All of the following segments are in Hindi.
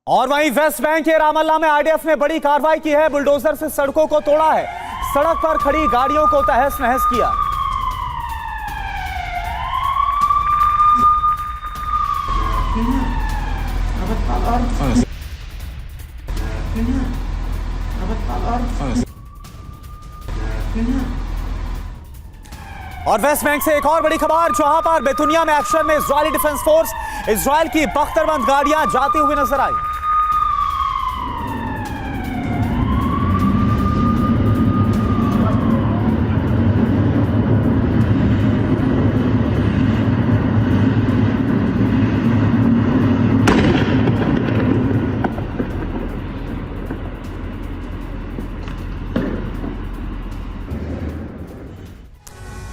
और वहीं वेस्ट बैंक के रामल्ला में आरडीएफ ने बड़ी कार्रवाई की है। बुलडोजर से सड़कों को तोड़ा है, सड़क पर खड़ी गाड़ियों को तहस नहस किया। और वेस्ट बैंक से एक और बड़ी खबर, जहां पर बेतुनिया में एक्शन में इजरायली डिफेंस फोर्स इजराइल की बख्तरबंद गाड़ियां जाती हुई नजर आई।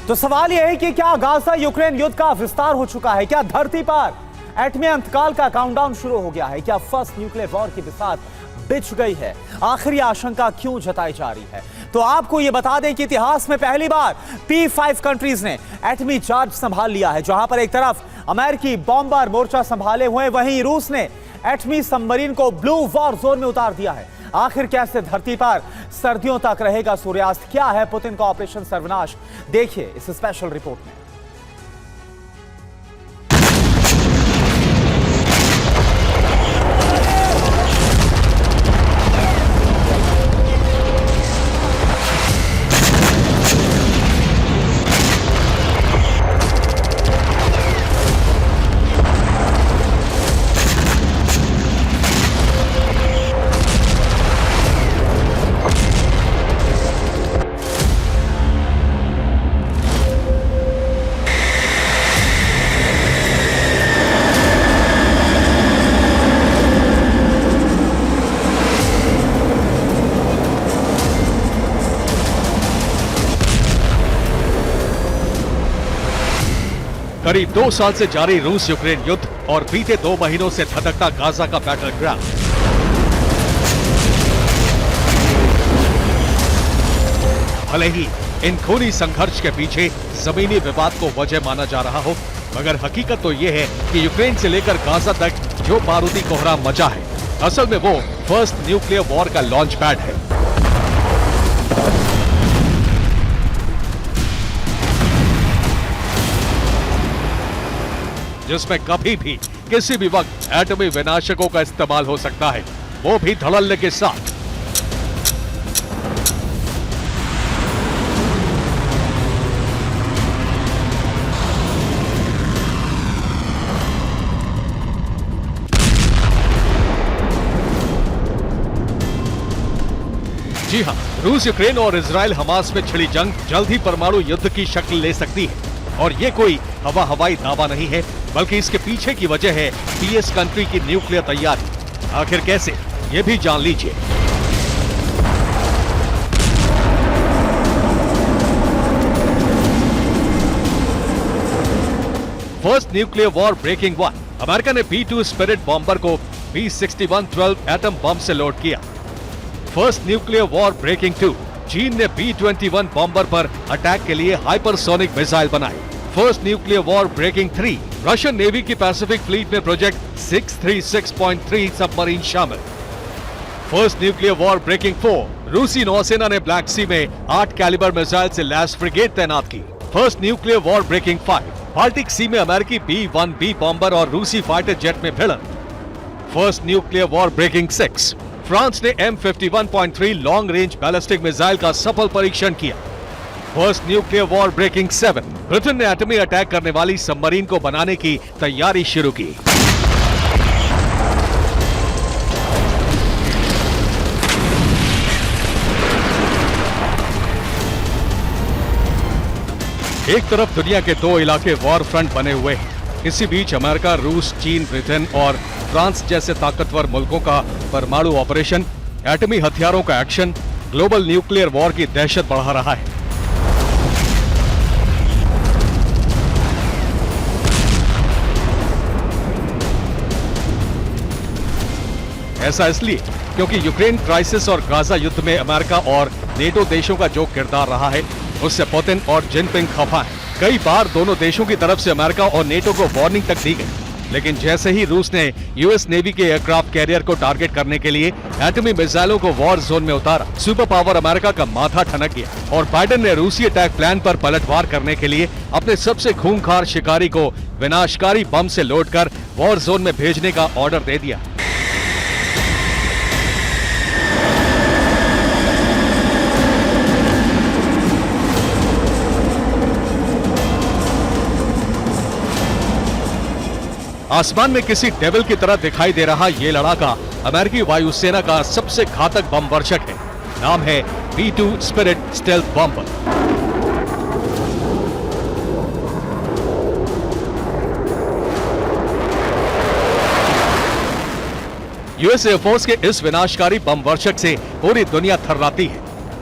तो सवाल यह है कि क्या गाजा यूक्रेन युद्ध का विस्तार हो चुका है? क्या धरती पर एटमी अंतकाल का काउंटडाउन शुरू हो गया है? क्या फर्स्ट न्यूक्लियर वॉर की बिसात बिछ गई है? आखिर यह आशंका क्यों जताई जा रही है? तो आपको यह बता दें कि इतिहास में पहली बार P5 कंट्रीज ने एटमी चार्ज संभाल लिया है। जहां पर एक तरफ अमेरिकी बॉम्बर मोर्चा संभाले हुए, वहीं रूस ने एटमी सबमरीन को ब्लू वॉर जोन में उतार दिया है। आखिर कैसे धरती पर सर्दियों तक रहेगा सूर्यास्त? क्या है पुतिन का ऑपरेशन सर्वनाश? देखिए इस स्पेशल रिपोर्ट में। करीब 2 साल से जारी रूस यूक्रेन युद्ध और बीते 2 महीनों से धधकता गाजा का बैटल ग्राउंड। भले ही इन खूनी संघर्ष के पीछे जमीनी विवाद को वजह माना जा रहा हो, मगर हकीकत तो ये है कि यूक्रेन से लेकर गाजा तक जो बारूदी कोहराम मचा है, असल में वो फर्स्ट न्यूक्लियर वॉर का लॉन्च पैड है। जिसमें कभी भी किसी भी वक्त एटमी विनाशकों का इस्तेमाल हो सकता है, वो भी धड़ल्ले के साथ। जी हां, रूस यूक्रेन और इजराइल हमास में छिड़ी जंग जल्द ही परमाणु युद्ध की शक्ल ले सकती है। और ये कोई हवाई दावा नहीं है, बल्कि इसके पीछे की वजह है PS कंट्री की न्यूक्लियर तैयारी। आखिर कैसे, ये भी जान लीजिए। First nuclear war breaking 1, America ने B2 स्पिरिट बॉम्बर को B6112 एटम बम से लोड किया। फर्स्ट न्यूक्लियर वॉर ब्रेकिंग 2, चीन ने B21 बॉम्बर पर अटैक के लिए हाइपरसोनिक मिसाइल बनाई। First nuclear war breaking 3, Russian navy की पैसिफिक फ्लीट में प्रोजेक्ट 636.3 सबमरीन शामिल। फर्स्ट न्यूक्लियर वॉर ब्रेकिंग 4, रूसी नौसेना ने ब्लैक सी में 8 कैलिबर मिसाइल से लैस फ्रिगेट तैनात की। First nuclear war breaking 5, Baltic Sea में अमेरिकी B-1B बॉम्बर और रूसी फाइटर जेट में भिड़ंत। First nuclear war breaking 6, France ने M51.3 long range ballistic missile का सफल परीक्षण किया। First nuclear war breaking 7, Britain ने एटमी अटैक करने वाली सबमरीन को बनाने की तैयारी शुरू की। एक तरफ दुनिया के 2 इलाके वॉर फ्रंट बने हुए हैं। इसी बीच अमेरिका, रूस, चीन, ब्रिटेन और फ्रांस जैसे ताकतवर मुल्कों का परमाणु ऑपरेशन, एटमी हथियारों का एक्शन, ग्लोबल न्यूक्लियर वॉर की दहशत बढ़ा रहा है। ऐसा इसलिए क्योंकि यूक्रेन क्राइसिस और गाजा युद्ध में अमेरिका और नेटो देशों का जो किरदार रहा है, उससे पुतिन और जिनपिंग खफा है। कई बार दोनों देशों की तरफ से अमेरिका और नेटो को वार्निंग तक दी गई, लेकिन जैसे ही रूस ने यूएस नेवी के एयरक्राफ्ट कैरियर को टारगेट करने के लिए एटमी मिसाइलों को वॉर जोन में उतारा, सुपर पावर अमेरिका का माथा ठनक गया और बाइडेन ने रूसी अटैक प्लान पर पलटवार करने के लिए अपने सबसे खूंखार शिकारी को विनाशकारी बम से लोडकर वॉर जोन में भेजने का ऑर्डर दे दिया। आसमान में किसी डेविल की तरह दिखाई दे रहा ये लड़ाका अमेरिकी वायुसेना का सबसे घातक बम वर्षक है। नाम है B-2 spirit stealth bomber. US air force के इस विनाशकारी बम वर्षक से पूरी दुनिया थर्राती है।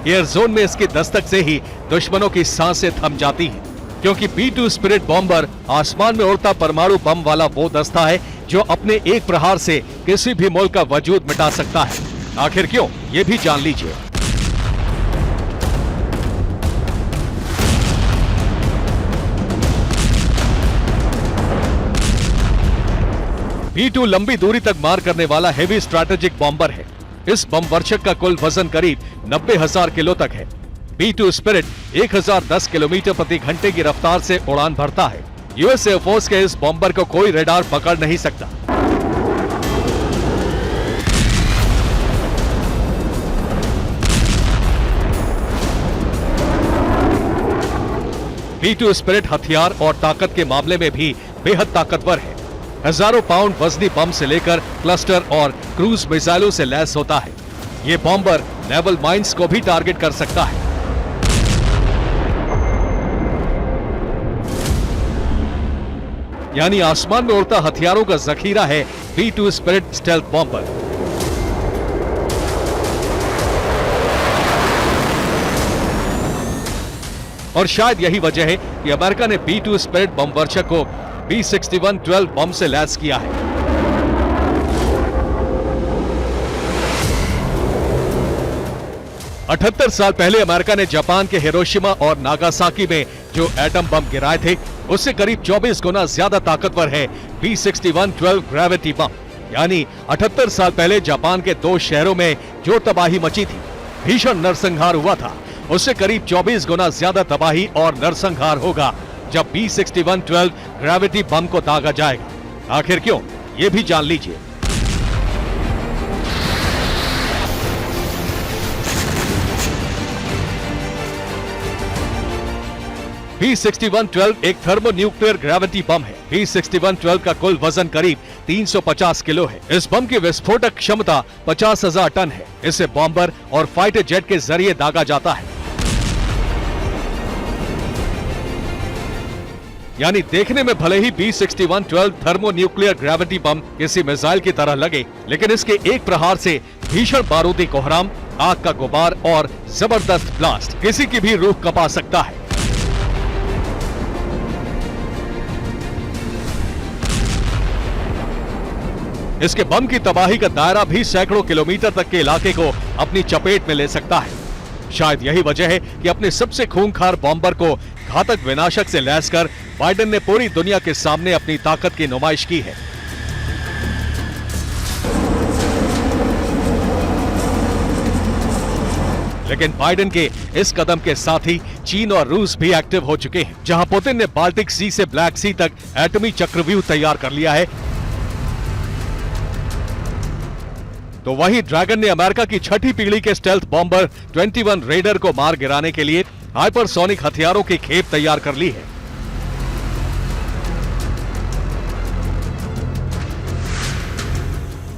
एयर जोन में इसकी दस्तक से ही दुश्मनों की सांसें थम जाती हैं, क्योंकि B-2 स्पिरिट बॉम्बर आसमान में उड़ता परमाणु बम वाला वो दस्ता है जो अपने एक प्रहार से किसी भी मुल्क का वजूद मिटा सकता है। आखिर क्यों, ये भी जान लीजिए। B-2 लंबी दूरी तक मार करने वाला हेवी स्ट्रैटेजिक बॉम्बर है। इस बम वर्षक का कुल वजन करीब 90,000 किलो तक है। B-2 स्पिरिट 1010 किलोमीटर प्रति घंटे की रफ्तार से उड़ान भरता है। यूएस एयरफोर्स के इस बॉम्बर को कोई रेडार पकड़ नहीं सकता। B-2 स्पिरिट हथियार और ताकत के मामले में भी बेहद ताकतवर है। हजारों पाउंड वजनी बम से लेकर क्लस्टर और क्रूज मिसाइलों से लैस होता है। ये बॉम्बर नेवल माइंस को भी टारगेट कर सकता है। यानी आसमान में उड़ता हथियारों का जखीरा है B-2 स्पिरिट स्टेल्थ बॉम्बर। और शायद यही वजह है कि अमेरिका ने B-2 स्पिरिट बम वर्षक को B-61-12 बम से लैस किया है। अठहत्तर साल पहले अमेरिका ने जापान के हिरोशिमा और नागासाकी में जो एटम बम गिराए थे, उससे करीब 24 गुना ज्यादा ताकतवर है B-61-12 ग्रेविटी बम। यानी 78 साल पहले जापान के 2 शहरों में जो तबाही मची थी, भीषण नरसंहार हुआ था, उससे करीब 24 गुना ज्यादा तबाही और नरसंहार होगा जब B-61-12 ग्रेविटी बम को दागा जाएगा। आखिर क्यों, ये भी जान लीजिए। B-61-12 एक थर्मोन्यूक्लियर ग्रेविटी बम है। B-61-12 का कुल वजन करीब 350 किलो है। इस बम की विस्फोटक क्षमता 50,000 टन है। इसे बॉम्बर और फाइटर जेट के जरिए दागा जाता है। यानी देखने में भले ही B-61-12 थर्मोन्यूक्लियर ग्रेविटी बम किसी मिसाइल की तरह लगे, लेकिन इसके एक प्रहार से भीषण बारूदी कोहराम, आग का गुबार और जबरदस्त ब्लास्ट किसी की भी रूह कपा सकता है। इसके बम की तबाही का दायरा भी सैकड़ों किलोमीटर तक के इलाके को अपनी चपेट में ले सकता है। शायद यही वजह है कि अपने सबसे खूंखार बॉम्बर को घातक विनाशक से लैस कर बाइडेन ने पूरी दुनिया के सामने अपनी ताकत की नुमाइश की है। लेकिन बाइडेन के इस कदम के साथ ही चीन और रूस भी एक्टिव हो चुके हैं। जहां पुतिन ने बाल्टिक सी से ब्लैक सी तक एटमी चक्रव्यूह तैयार कर लिया है, तो वहीं ड्रैगन ने अमेरिका की छठी पीढ़ी के स्टेल्थ बॉम्बर 21 रेडर को मार गिराने के लिए हाइपरसोनिक हथियारों की खेप तैयार कर ली है।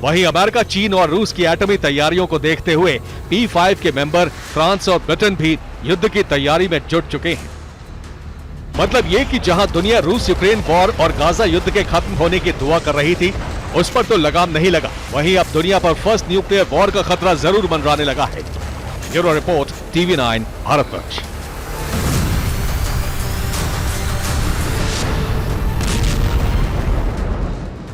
वहीं अमेरिका, चीन और रूस की एटमी तैयारियों को देखते हुए P5 के मेंबर फ्रांस और ब्रिटेन भी युद्ध की तैयारी में जुट चुके हैं। मतलब ये कि जहां दुनिया रूस यूक्रेन वॉर और गाजा युद्ध के खत्म होने की दुआ कर रही थी, उस पर तो लगाम नहीं लगा, वहीं अब दुनिया पर फर्स्ट न्यूक्लियर वॉर का खतरा जरूर मंडराने लगा है। Bureau report, TV9 Bharatvarsh.